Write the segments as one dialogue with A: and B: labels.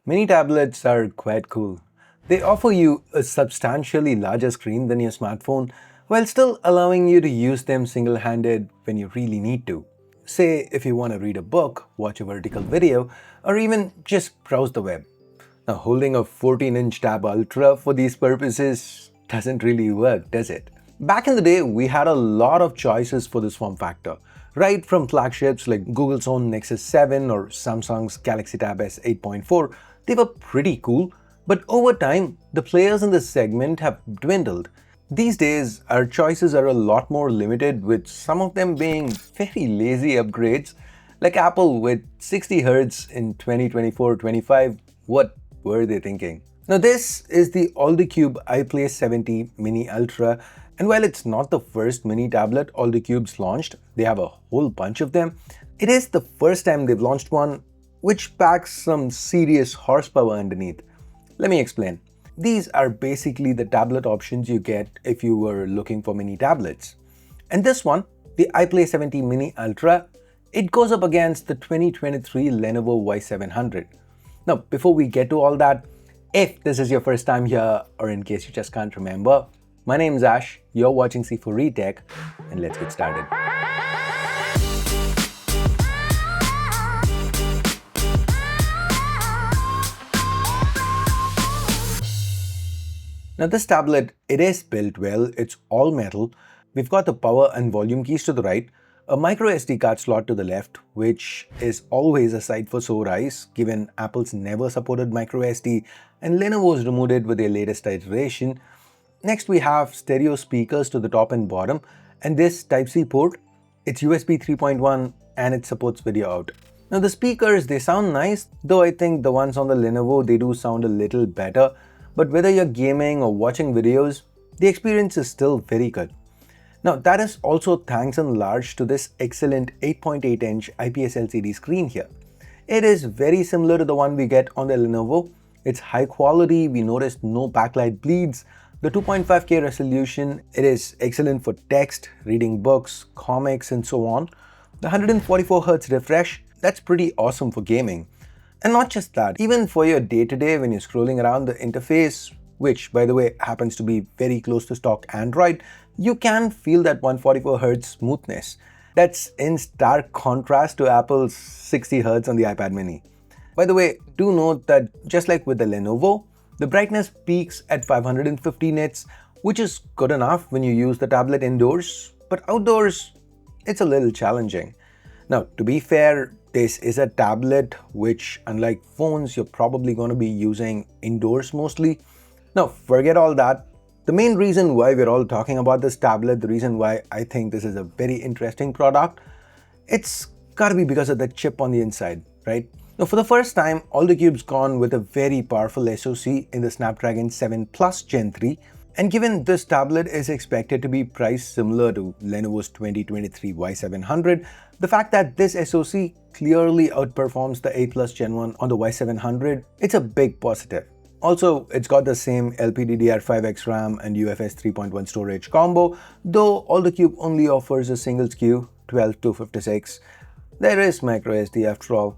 A: Mini tablets are quite cool. They offer you a substantially larger screen than your smartphone while still allowing you to use them single handed when you really need to. Say, if you want to read a book, watch a vertical video, or even just browse the web. Now, holding a 14-inch Tab Ultra for these purposes doesn't really work, does it? Back in the day, we had a lot of choices for this form factor. Right from flagships like Google's own Nexus 7 or Samsung's Galaxy Tab S 8.4, they were pretty cool, but over time, the players in this segment have dwindled. These days, our choices are a lot more limited, with some of them being very lazy upgrades, like Apple with 60Hz in 2024-25. What were they thinking? Now this is the AltiCube iPlace 70 Mini Ultra, and while it's not the first mini tablet AltiCube's launched, they have a whole bunch of them. It is the first time they've launched one which packs some serious horsepower underneath. Let me explain. These are basically the tablet options you get if you were looking for mini tablets. And this one, the iPlace 70 Mini Ultra, it goes up against the 2023 Lenovo Y700. Now, before we get to all that, if this is your first time here, or in case you just can't remember, my name is Ash, you're watching C4E Tech, and let's get started. Now this tablet, it is built well, it's all metal. We've got the power and volume keys to the right, a micro SD card slot to the left, which is always a sight for sore eyes given Apple's never supported micro SD and Lenovo's removed it with their latest iteration. Next we have stereo speakers to the top and bottom, and this Type-C port, it's USB 3.1 and it supports video out. Now the speakers, they sound nice, though I think the ones on the Lenovo, they do sound a little better. But whether you're gaming or watching videos, the experience is still very good. Now that is also thanks in large to this excellent 8.8-inch IPS LCD screen here. It is very similar to the one we get on the Lenovo. It's high quality, we noticed no backlight bleeds. The 2.5K resolution, it is excellent for text, reading books, comics and so on. The 144Hz refresh, that's pretty awesome for gaming. And not just that, even for your day-to-day when you're scrolling around the interface, which by the way happens to be very close to stock Android, you can feel that 144Hz smoothness. That's in stark contrast to Apple's 60Hz on the iPad mini. By the way, do note that just like with the Lenovo, the brightness peaks at 550 nits, which is good enough when you use the tablet indoors, but outdoors, it's a little challenging. Now, to be fair, this is a tablet which, unlike phones, you're probably going to be using indoors mostly. Now, forget all that. The main reason why we're all talking about this tablet, the reason why I think this is a very interesting product, it's gotta be because of the chip on the inside, right? Now, for the first time, AltiCube's gone with a very powerful SoC in the Snapdragon 7 Plus Gen 3. And given this tablet is expected to be priced similar to Lenovo's 2023 Y700, the fact that this SoC clearly outperforms the 8 Plus Gen 1 on the Y700, it's a big positive. Also, it's got the same LPDDR5X RAM and UFS 3.1 storage combo, though AltiCube only offers a single SKU, 12-56. There is microSD after all.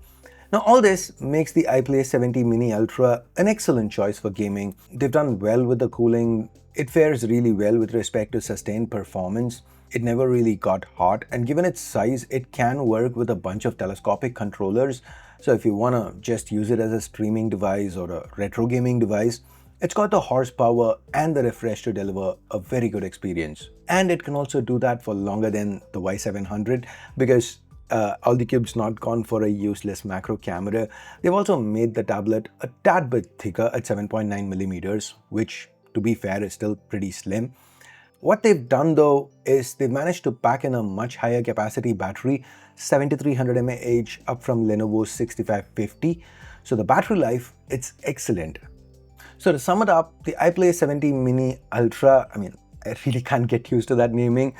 A: Now all this makes the iPlace 70 Mini Ultra an excellent choice for gaming. They've done well with the cooling. It fares really well with respect to sustained performance. It never really got hot, and given its size, it can work with a bunch of telescopic controllers. So if you want to just use it as a streaming device or a retro gaming device, it's got the horsepower and the refresh to deliver a very good experience. And it can also do that for longer than the Y700 because AltiCube's not gone for a useless macro camera. They've also made the tablet a tad bit thicker at 7.9mm, which to be fair is still pretty slim. What they've done though is they've managed to pack in a much higher capacity battery, 7300 mAh up from Lenovo's 6550. So the battery life, it's excellent. So to sum it up, the iPlace 70 Mini Ultra, I really can't get used to that naming.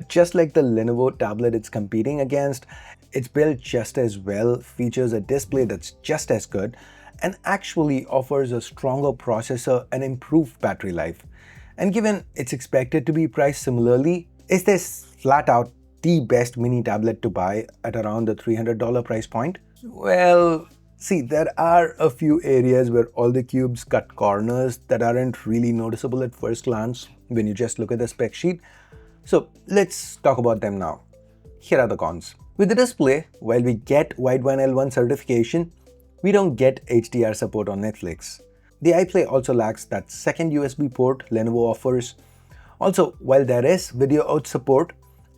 A: Just like the Lenovo tablet it's competing against, it's built just as well, features a display that's just as good, and actually offers a stronger processor and improved battery life. And given it's expected to be priced similarly, is this flat out the best mini tablet to buy at around the $300 price point? Well, See, there are a few areas where AltiCube's cut corners that aren't really noticeable at first glance when you just look at the spec sheet. So let's talk about them now. Here are the cons. With the display, while we get Widevine L1 certification, we don't get HDR support on Netflix. The iPlay also lacks that second USB port Lenovo offers. Also, while there is video out support,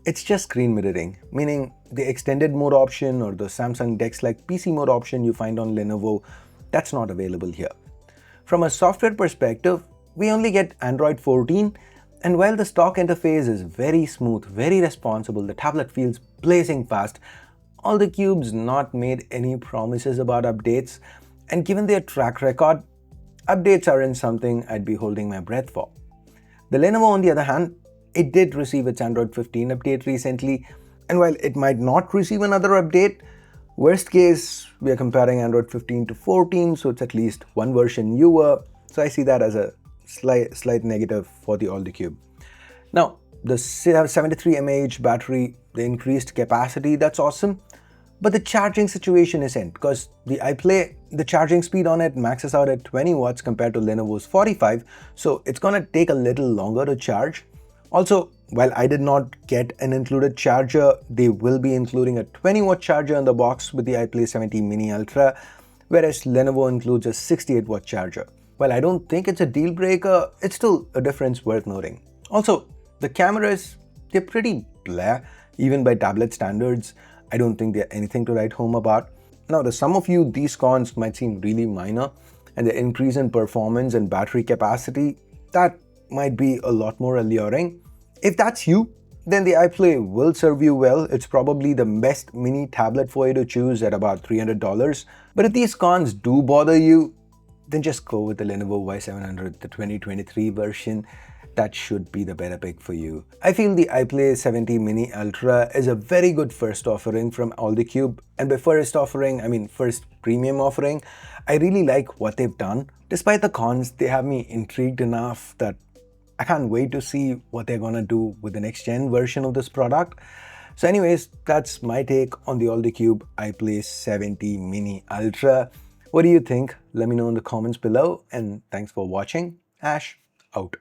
A: it's just screen mirroring, meaning the extended mode option or the Samsung DeX-like PC mode option you find on Lenovo, that's not available here. From a software perspective, we only get Android 14, and while the stock interface is very smooth, very responsible, the tablet feels blazing fast, AltiCube's not made any promises about updates, and given their track record, updates aren't something I'd be holding my breath for. The Lenovo, on the other hand, it did receive its Android 15 update recently, and while it might not receive another update, worst case, we are comparing Android 15 to 14, so it's at least one version newer, so I see that as a slight negative for the AltiCube. Now, the 73 mAh battery, the increased capacity, that's awesome, but the charging situation isn't, because the iPlay, the charging speed on it maxes out at 20 watts compared to Lenovo's 45, so it's gonna take a little longer to charge. Also, while I did not get an included charger, they will be including a 20-watt charger in the box with the iPlay 70 Mini Ultra, whereas Lenovo includes a 68-watt charger. While I don't think it's a deal breaker, it's still a difference worth noting. Also, the cameras, they're pretty blah, even by tablet standards. I don't think they're anything to write home about. Now, to some of you, these cons might seem really minor, and the increase in performance and battery capacity, that might be a lot more alluring. If that's you, then the iPlay will serve you well. It's probably the best mini tablet for you to choose at about $300. But if these cons do bother you, then just go with the Lenovo Y700, the 2023 version. That should be the better pick for you. I feel the iPlay 70 Mini Ultra is a very good first offering from AltiCube, and by first offering, I mean first premium offering. I really like what they've done. Despite the cons, they have me intrigued enough that I can't wait to see what they're gonna do with the next gen version of this product. So anyways, that's my take on the AltiCube iPlay 70 Mini Ultra. What do you think? Let me know in the comments below, and thanks for watching. Ash out.